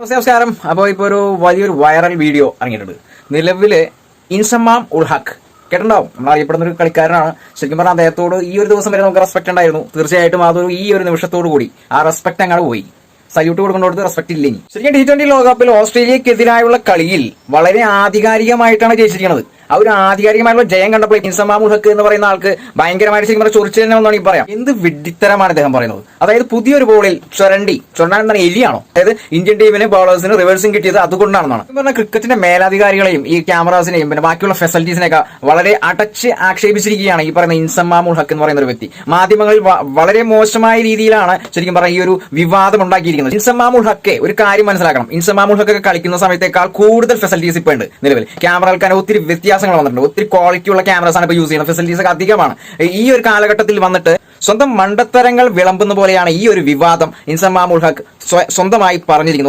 നമസ്കാരം. അപ്പോൾ ഇപ്പോൾ ഒരു വലിയൊരു വൈറൽ വീഡിയോ ഇറങ്ങിയിട്ടുണ്ട്. നിലവിലെ ഇൻസമാം ഉൾ ഹക്ക് കേട്ടിട്ടുണ്ടാവും. നമ്മൾ അറിയപ്പെടുന്ന ഒരു കളിക്കാരനാണ്. ശരിക്കും പറഞ്ഞാൽ അദ്ദേഹത്തോട് ഈ ഒരു ദിവസം വരെ നമുക്ക് റെസ്പെക്ട് ഉണ്ടായിരുന്നു. തീർച്ചയായിട്ടും അതൊരു ഈ ഒരു നിമിഷത്തോടു കൂടി ആ റെസ്പെക്ട് അങ്ങോട്ട് പോയി. സല്യൂട്ട് കൊടുക്കേണ്ടടുത്ത് റെസ്പെക്ട് ഇല്ല. ശരിക്കും T20 ലോകകപ്പിൽ ഓസ്ട്രേലിയക്കെതിരായുള്ള കളിയിൽ വളരെ ആധികാരികമായിട്ടാണ് ജയിച്ചിരിക്കുന്നത്. ആ ഒരു ആധികാരികമായിട്ടുള്ള ജയം കണ്ടപ്പോൾ ഇൻസമാം ഉൾ ഹക്ക് എന്ന് പറയുന്ന ആൾക്ക് ഭയങ്കരമായിട്ട് ശരിക്കും പറഞ്ഞാൽ ചൊറിച്ചിൽ തന്നെ ഒന്നാണ് ഈ പറയാം. എന്ത് വിഡ്ഢിത്തരമാണ് അദ്ദേഹം പറയുന്നത്. അതായത് പുതിയൊരു ബോളിൽ ചുരണ്ടാൻ എന്താണ് എലിയാണോ? അതായത് ഇന്ത്യൻ ടീമിന് ബോളേഴ്സിന് റിവേഴ്സിംഗ് കിട്ടിയത് അതുകൊണ്ടാണെന്നാണ് പറഞ്ഞാൽ. ക്രിക്കറ്റിന്റെ മേലധികാരികളെയും ഈ ക്യാമറാസിനെയും പിന്നെ ബാക്കിയുള്ള ഫെസിലിറ്റീസിനെയൊക്കെ വളരെ അടച്ച് ആക്ഷേപിച്ചിരിക്കുകയാണ് ഈ പറയുന്ന ഇൻസമാം ഉൾ ഹക്ക് എന്ന് പറയുന്ന ഒരു വ്യക്തി. മാധ്യമങ്ങളിൽ വളരെ മോശമായ രീതിയിലാണ് ശരിക്കും പറഞ്ഞാൽ ഈ ഒരു വിവാദം ഉണ്ടാക്കിയിരിക്കുന്നത്. ഇൻസമാം ഉൾ ഹക്ക് ഒരു കാര്യം മനസ്സിലാക്കണം. ഇൻസമാം ഉൾ ഹക്ക് കളിക്കുന്ന സമയത്തേക്കാൾ കൂടുതൽ ഫെസിലിറ്റീസ് ഇപ്പോൾ ഉണ്ട് നിലവിൽ. ക്യാമറകൾക്ക് ഒത്തിരി വ്യത്യാസങ്ങൾ വന്നിട്ടുണ്ട്. ഒത്തിരി ക്വാളിറ്റി ഉള്ള ക്യാമറാസ് ആണ് ഇപ്പോൾ യൂസ് ചെയ്യുന്നത്. ഫെസിലിറ്റീസ് ഒക്കെ അധികമാണ്. ഈ ഒരു കാലഘട്ടത്തിൽ വന്നിട്ട് സ്വന്തം മണ്ടത്തരങ്ങൾ വിളമ്പുന്ന പോലെയാണ് ഈ ഒരു വിവാദം ഇൻസമാം ഉൾ ഹക്ക് സ്വന്തമായി പറഞ്ഞിരിക്കുന്നത്.